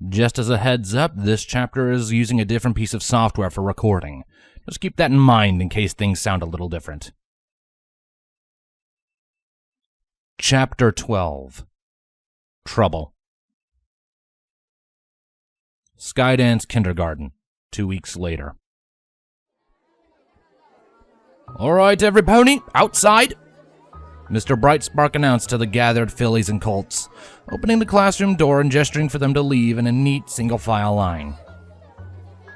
Just as a heads up, this chapter is using a different piece of software for recording. Just keep that in mind in case things sound a little different. Chapter 12. Trouble. Skydance Kindergarten, 2 weeks later. "All right, every pony, outside!" Mr. Brightspark announced to the gathered fillies and colts, opening the classroom door and gesturing for them to leave in a neat single-file line.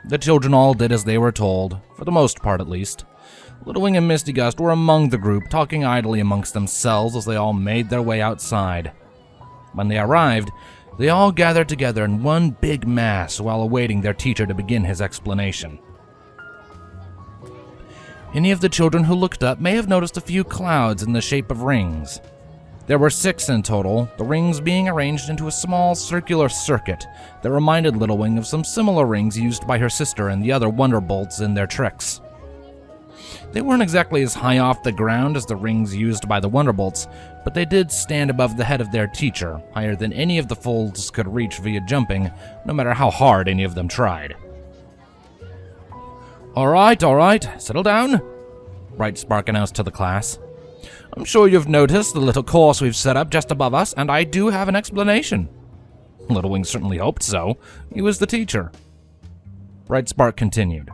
The children all did as they were told, for the most part at least. Little Wing and Misty Gust were among the group, talking idly amongst themselves as they all made their way outside. When they arrived, they all gathered together in one big mass while awaiting their teacher to begin his explanation. Any of the children who looked up may have noticed a few clouds in the shape of rings. There were 6 in total, the rings being arranged into a small circular circuit that reminded Little Wing of some similar rings used by her sister and the other Wonderbolts in their tricks. They weren't exactly as high off the ground as the rings used by the Wonderbolts, but they did stand above the head of their teacher, higher than any of the folds could reach via jumping, no matter how hard any of them tried. All right, settle down," Brightspark announced to the class. "I'm sure you've noticed the little course we've set up just above us, and I do have an explanation." Little Wing certainly hoped so. He was the teacher. Brightspark continued.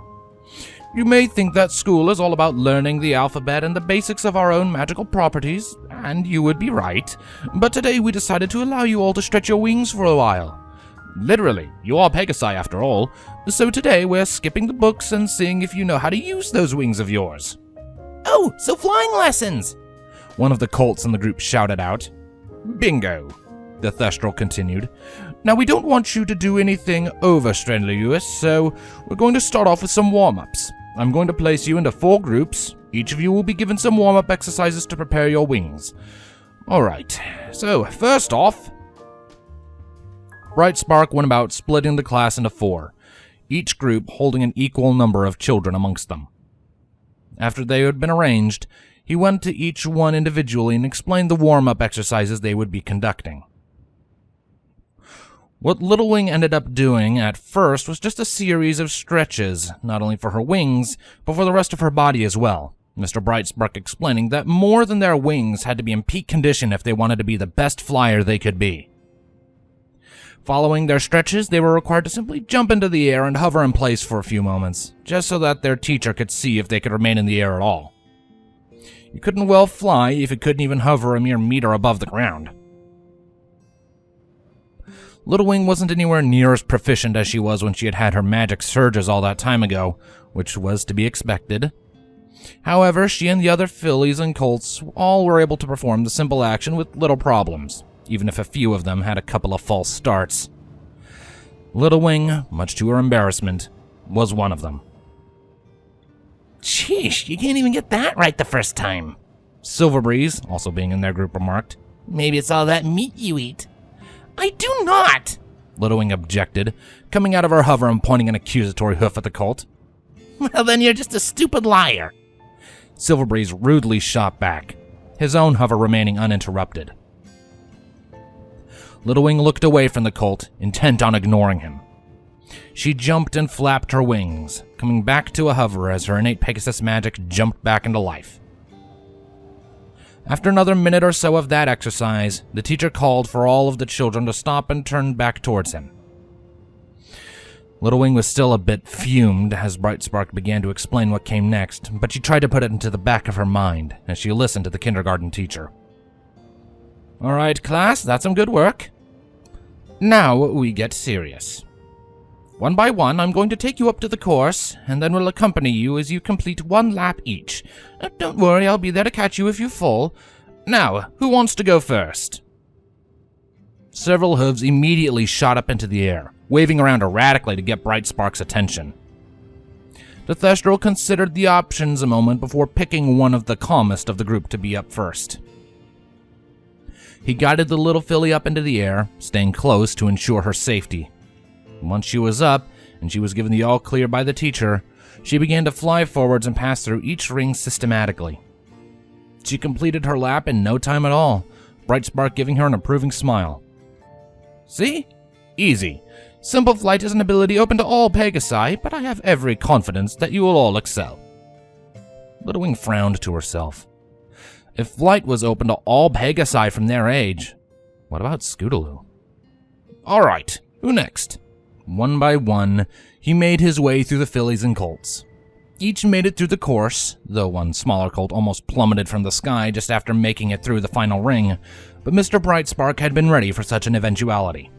"You may think that school is all about learning the alphabet and the basics of our own magical properties, and you would be right, but today we decided to allow you all to stretch your wings for a while. Literally, you are Pegasi after all, so today we're skipping the books and seeing if you know how to use those wings of yours." "Oh, so flying lessons!" one of the colts in the group shouted out. "Bingo," the Thestral continued. "Now we don't want you to do anything over-strenuous, so we're going to start off with some warm-ups. I'm going to place you into 4 groups. Each of you will be given some warm-up exercises to prepare your wings. Alright, so first off..." Brightspark went about splitting the class into 4, each group holding an equal number of children amongst them. After they had been arranged, he went to each one individually and explained the warm-up exercises they would be conducting. What Little Wing ended up doing at first was just a series of stretches, not only for her wings, but for the rest of her body as well, Mr. Brightspark explaining that more than their wings had to be in peak condition if they wanted to be the best flyer they could be. Following their stretches, they were required to simply jump into the air and hover in place for a few moments, just so that their teacher could see if they could remain in the air at all. You couldn't well fly if you couldn't even hover a mere meter above the ground. Little Wing wasn't anywhere near as proficient as she was when she had her magic surges all that time ago, which was to be expected. However, she and the other fillies and colts all were able to perform the simple action with little problems, even if a few of them had a couple of false starts. Little Wing, much to her embarrassment, was one of them. "Sheesh, you can't even get that right the first time," Silverbreeze, also being in their group, remarked. "Maybe it's all that meat you eat." "I do not!" Little Wing objected, coming out of her hover and pointing an accusatory hoof at the colt. "Well, then you're just a stupid liar," Silverbreeze rudely shot back, his own hover remaining uninterrupted. Little Wing looked away from the colt, intent on ignoring him. She jumped and flapped her wings, coming back to a hover as her innate Pegasus magic jumped back into life. After another minute or so of that exercise, the teacher called for all of the children to stop and turn back towards him. Little Wing was still a bit fumed as Brightspark began to explain what came next, but she tried to put it into the back of her mind as she listened to the kindergarten teacher. "All right, class, that's some good work. Now we get serious. One by one, I'm going to take you up to the course, and then we'll accompany you as you complete 1 lap each. Don't worry, I'll be there to catch you if you fall. Now, who wants to go first?" Several hooves immediately shot up into the air, waving around erratically to get Brightspark's attention. The Thestral considered the options a moment before picking one of the calmest of the group to be up first. He guided the little filly up into the air, staying close to ensure her safety. Once she was up, and she was given the all-clear by the teacher, she began to fly forwards and pass through each ring systematically. She completed her lap in no time at all, Brightspark giving her an approving smile. "See? Easy. Simple flight is an ability open to all Pegasi, but I have every confidence that you will all excel. Little Wing frowned to herself. If flight was open to all Pegasi from their age, what about Scootaloo? All right, who next? One by one, he made his way through the fillies and colts. Each made it through the course, though one smaller colt almost plummeted from the sky just after making it through the final ring, but Mr. Brightspark had been ready for such an eventuality.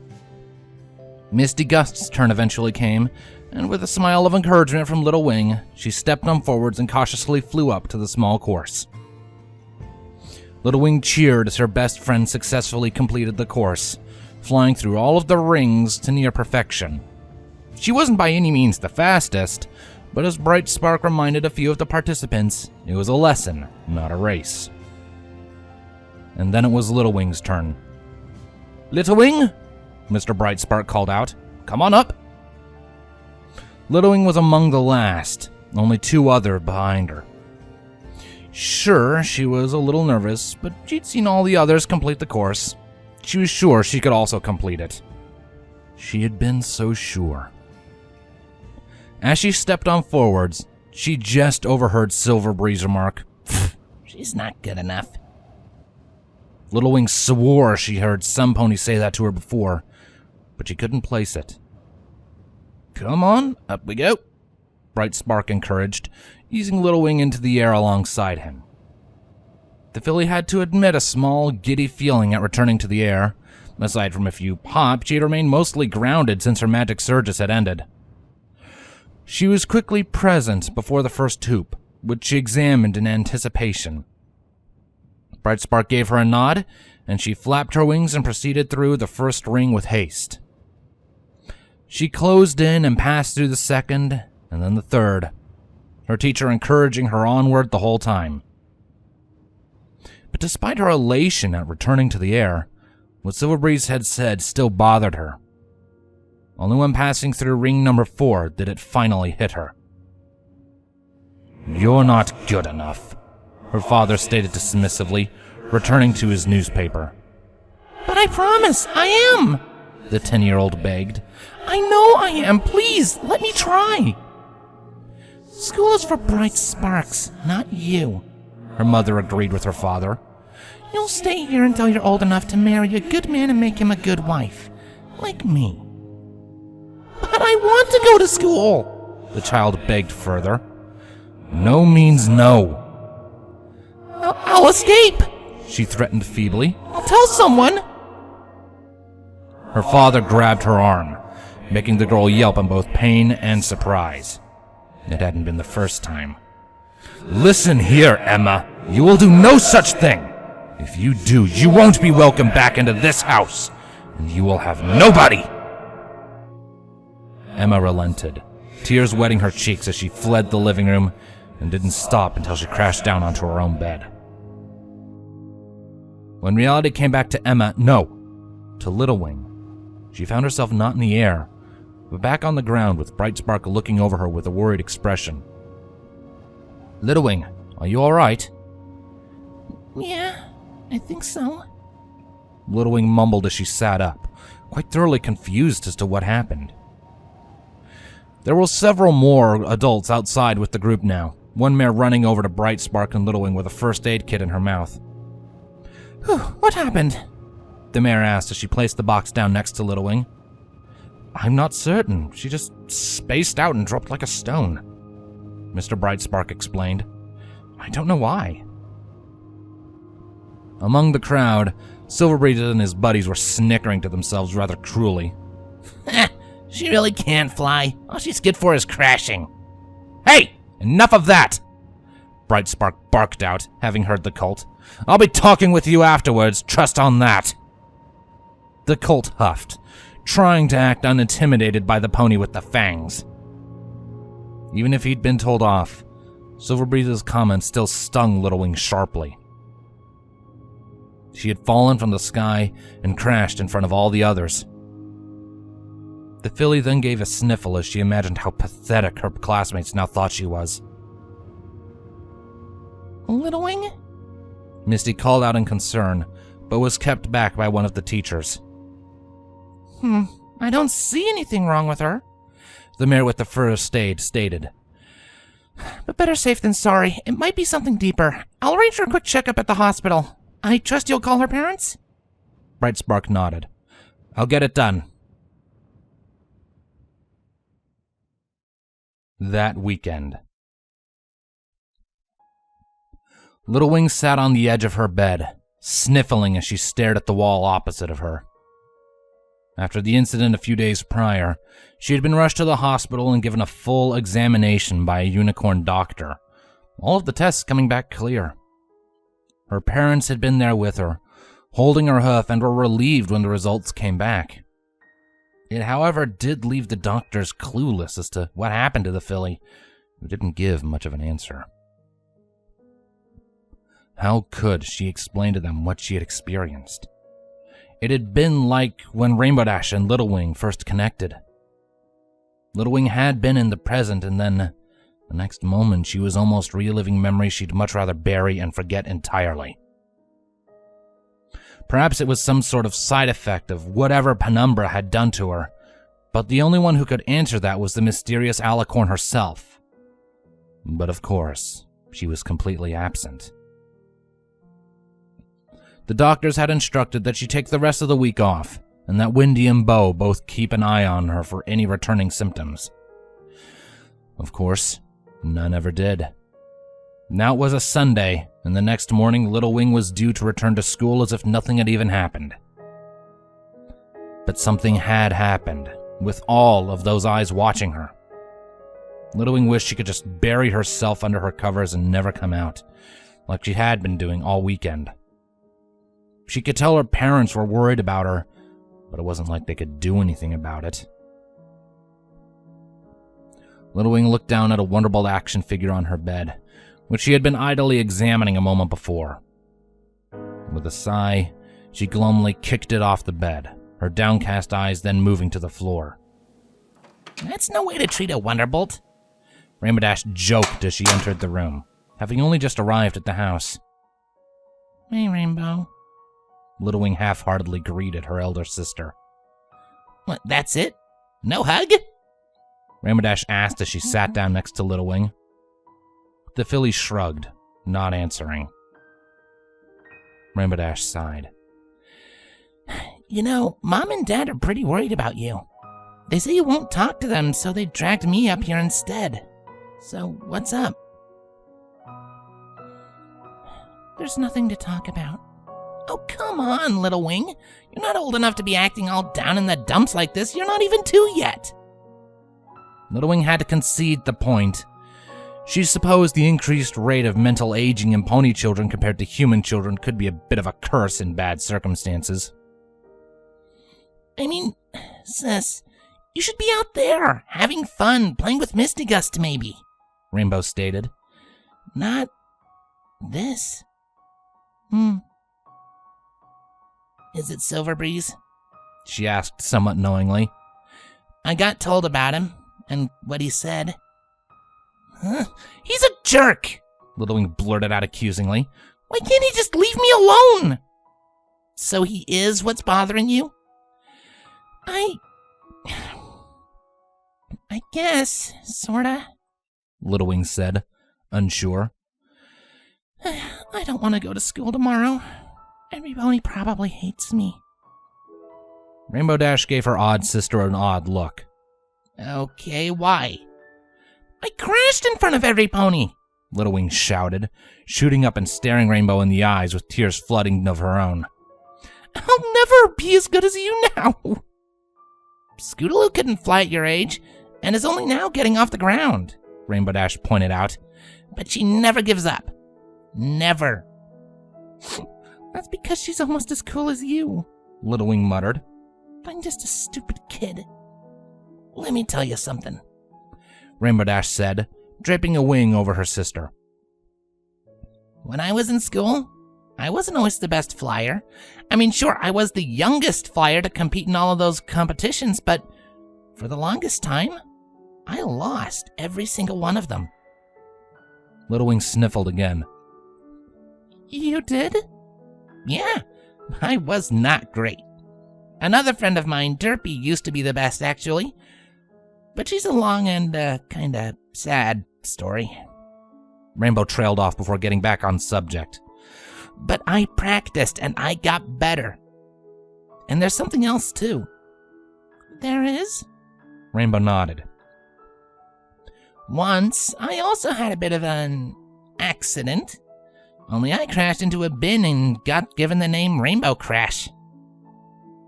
Misty Gust's turn eventually came, and with a smile of encouragement from Little Wing, she stepped on forwards and cautiously flew up to the small course. Little Wing cheered as her best friend successfully completed the course, flying through all of the rings to near perfection. She wasn't by any means the fastest, but as Brightspark reminded a few of the participants, it was a lesson, not a race. And then it was Little Wing's turn. "Little Wing?" Mr. Brightspark called out. "Come on up." Little Wing was among the last, only two other behind her. Sure, she was a little nervous, but she'd seen all the others complete the course. She was sure she could also complete it. She had been so sure. As she stepped on forwards, she just overheard Silverbreeze remark, She's not good enough. Little Wing swore she heard some pony say that to her before, but she couldn't place it. "Come on, up we go," Brightspark encouraged, easing Little Wing into the air alongside him. The filly had to admit a small, giddy feeling at returning to the air. Aside from a few hops, she had remained mostly grounded since her magic surges had ended. She was quickly present before the first hoop, which she examined in anticipation. Brightspark gave her a nod, and she flapped her wings and proceeded through the first ring with haste. She closed in and passed through the second, and then the third, her teacher encouraging her onward the whole time. But despite her elation at returning to the air, what Silverbreeze had said still bothered her. Only when passing through ring number 4 did it finally hit her. "You're not good enough," her father stated dismissively, returning to his newspaper. "But I promise, I am," the 10-year-old begged. "I know I am. Please, let me try." "School is for bright sparks, not you," her mother agreed with her father. "You'll stay here until you're old enough to marry a good man and make him a good wife, like me." "But I want to go to school," the child begged further. "No means no." I'll escape," she threatened feebly. "I'll tell someone." Her father grabbed her arm, making the girl yelp in both pain and surprise. It hadn't been the first time. "Listen here, Emma. You will do no such thing. If you do, you won't be welcome back into this house, and you will have nobody." Emma relented, tears wetting her cheeks as she fled the living room and didn't stop until she crashed down onto her own bed. When reality came back to Emma, no, to Little Wing, she found herself not in the air, but back on the ground with Brightspark looking over her with a worried expression. "Little Wing, are you all right?" "Yeah, I think so," Little Wing mumbled as she sat up, quite thoroughly confused as to what happened. There were several more adults outside with the group now, one mare running over to Brightspark and Little Wing with a first aid kit in her mouth. "What happened?" the mare asked as she placed the box down next to Little Wing. "I'm not certain. She just spaced out and dropped like a stone," Mr. Brightspark explained. "I don't know why." Among the crowd, Silverbreeze and his buddies were snickering to themselves rather cruelly. "She really can't fly. All she's good for is crashing." "Hey! Enough of that!" Brightspark barked out, having heard the colt. "I'll be talking with you afterwards, trust on that." The colt huffed, trying to act unintimidated by the pony with the fangs. Even if he'd been told off, Silverbreeze's comments still stung Little Wing sharply. She had fallen from the sky and crashed in front of all the others. The filly then gave a sniffle as she imagined how pathetic her classmates now thought she was. "Little Wing?" Misty called out in concern, but was kept back by one of the teachers. I don't see anything wrong with her, the mare with the fur stated. But better safe than sorry. It might be something deeper. I'll arrange for a quick checkup at the hospital. I trust you'll call her parents? Bright Spark nodded. I'll get it done. That weekend. Little Wing sat on the edge of her bed, sniffling as she stared at the wall opposite of her. After the incident a few days prior, she had been rushed to the hospital and given a full examination by a unicorn doctor, all of the tests coming back clear. Her parents had been there with her, holding her hoof, and were relieved when the results came back. It, however, did leave the doctors clueless as to what happened to the filly, who didn't give much of an answer. How could she explain to them what she had experienced? It had been like when Rainbow Dash and Little Wing first connected. Little Wing had been in the present, and then the next moment she was almost reliving memories she'd much rather bury and forget entirely. Perhaps it was some sort of side effect of whatever Penumbra had done to her, but the only one who could answer that was the mysterious Alicorn herself. But of course, she was completely absent. The doctors had instructed that she take the rest of the week off, and that Windy and Bo both keep an eye on her for any returning symptoms. Of course, none ever did. Now it was a Sunday, and the next morning Little Wing was due to return to school as if nothing had even happened. But something had happened, with all of those eyes watching her. Little Wing wished she could just bury herself under her covers and never come out, like she had been doing all weekend. She could tell her parents were worried about her, but it wasn't like they could do anything about it. Little Wing looked down at a Wonderbolt action figure on her bed, which she had been idly examining a moment before. With a sigh, she glumly kicked it off the bed, her downcast eyes then moving to the floor. That's no way to treat a Wonderbolt, Rainbow Dash joked as she entered the room, having only just arrived at the house. Hey, Rainbow. Little Wing half-heartedly greeted her elder sister. What, that's it? No hug? Rainbow Dash asked as she sat down next to Little Wing. The filly shrugged, not answering. Rainbow Dash sighed. You know, Mom and Dad are pretty worried about you. They say you won't talk to them, so they dragged me up here instead. So, what's up? There's nothing to talk about. Oh, come on, Little Wing. You're not old enough to be acting all down in the dumps like this. You're not even 2 yet. Little Wing had to concede the point. She supposed the increased rate of mental aging in pony children compared to human children could be a bit of a curse in bad circumstances. I mean, sis, you should be out there, having fun, playing with Misty Gust maybe, Rainbow stated. Not this. Is it Silver Breeze? She asked somewhat knowingly. I got told about him, and what he said. He's a jerk, Little Wing blurted out accusingly. Why can't he just leave me alone? So he is what's bothering you? I guess, sorta, Little Wing said, unsure. I don't want to go to school tomorrow. Everybody probably hates me. Rainbow Dash gave her odd sister an odd look. Okay, why? I crashed in front of every pony, Little Wing shouted, shooting up and staring Rainbow in the eyes with tears flooding of her own. I'll never be as good as you now. Scootaloo couldn't fly at your age, and is only now getting off the ground, Rainbow Dash pointed out. But she never gives up. Never. That's because she's almost as cool as you, Little Wing muttered. I'm just a stupid kid. Let me tell you something, Rainbow Dash said, draping a wing over her sister. When I was in school, I wasn't always the best flyer. I mean, sure, I was the youngest flyer to compete in all of those competitions, but for the longest time, I lost every single one of them. Little Wing sniffled again. You did? Yeah, I was not great. Another friend of mine, Derpy, used to be the best, actually. But she's a long and, kinda sad story. Rainbow trailed off before getting back on subject. But I practiced and I got better. And there's something else, too. There is? Rainbow nodded. Once, I also had a bit of an accident. Only I crashed into a bin and got given the name Rainbow Crash.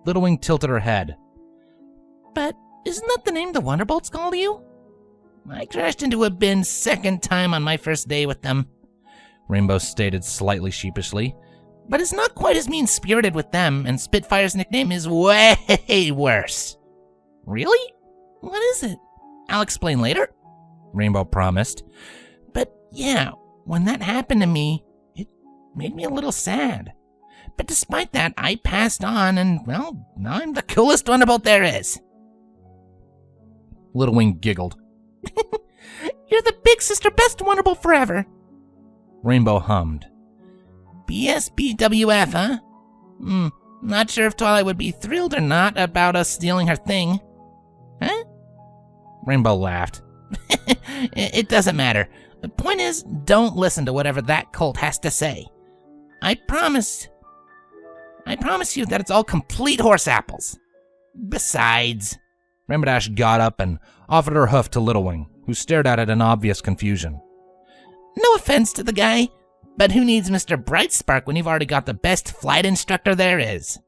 Little Wing tilted her head. But isn't that the name the Wonderbolts call you? I crashed into a bin second time on my first day with them. Rainbow stated slightly sheepishly. But it's not quite as mean-spirited with them, and Spitfire's nickname is way worse. Really? What is it? I'll explain later. Rainbow promised. But yeah, when that happened to me, it made me a little sad. But despite that, I passed on, and, well, now I'm the coolest Wonderbolt there is. Little Wing giggled. You're the big sister best Wonderbolt forever. Rainbow hummed. BSBWF, huh? Not sure if Twilight would be thrilled or not about us stealing her thing. Huh? Rainbow laughed. It doesn't matter. The point is, don't listen to whatever that cult has to say. I promise you that it's all complete horse apples. Besides... Rainbow Dash got up and offered her hoof to Little Wing, who stared at it in obvious confusion. No offense to the guy, but who needs Mr. Brightspark when you've already got the best flight instructor there is?